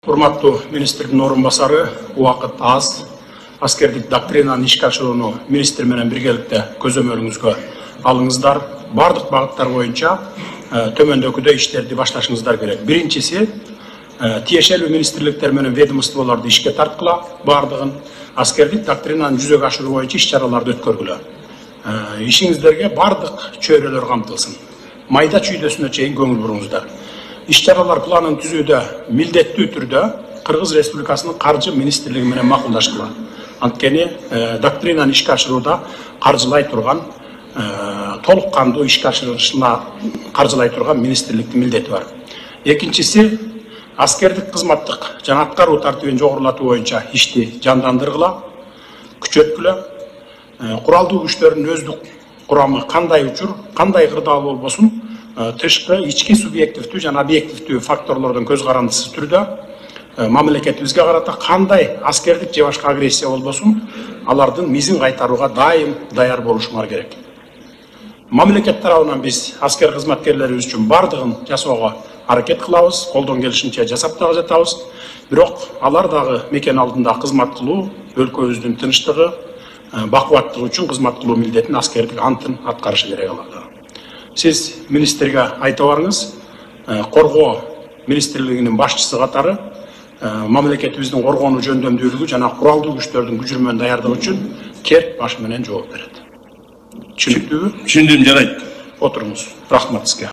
Урматтуу министрдин орун басары, убакыт аз. Аскердик доктринаны ишке ашырууну министр менен биргеликте көзөмөлүңүзгө алыңыздар. Бардык багыттар боюнча төмөндөгүдөй иштерди башташыңыздар керек. Биринчиси, тиешелүү министрликтер менен ведомстволорду ишке тарткыла, бардыгын аскердик доктринаны жүзөгө ашыруу боюнча иш-чараларды өткөргүлө. Ишиңиздерге бардык чөйрөлөр камтылсын. Майда чүйдөсүнө чейин көңүл буруңуздар. Иш-чаралар планын түзүүдө милдеттүү түрдө Кыргыз Республикасынын каржы министрлиги менен макулдашкыла. Анткени доктринаны ишке ашырууда каржылай турган толук кандуу ишке ашырышына каржылай турган министрликтин милдети бар. Экинчиси, аскердик кызматтык жана аткаруу тартибин жогорулатуу боюнча ишти жандандыргыла, күчөткүлө. Куралдуу күчтөрдүн өздүк курамы кандай учур, кандай кырдаал болбосун, тышкы, ички субъективдүү жана объективдүү факторлордон көз карандысыз түрдө мамлекетибизге карата кандай аскердик же башка агрессия болбосун, алардын мизин кайтарууга дайым даяр болушуңар керек. Мамлекет тарабынан биз аскер кызматкерлерибиз үчүн бардыгын жасоого аракет кылабыз, колдон келишинче жасап дагы жатабыз. Бирок алар дагы мекен алдында кызмат кылуу, өлкөбүздүн тынчтыгы, бакубаттыгы үчүн кызмат кылуу милдетин аскердик антын аткарышы керек аларда. Сиз министрге айта барыңыз, коргоо министрлигинин башчысы катары мамлекетибиздин коргонуу жөндөмдүүлүгү жана куралдуу күчтөрдүн күжүрмөн даярдыгы үчүн керт баш менен жооп берет. Түшүнүктүүбү? Түшүндүм, жарайт. Отуруңуз. Рахмат сизге.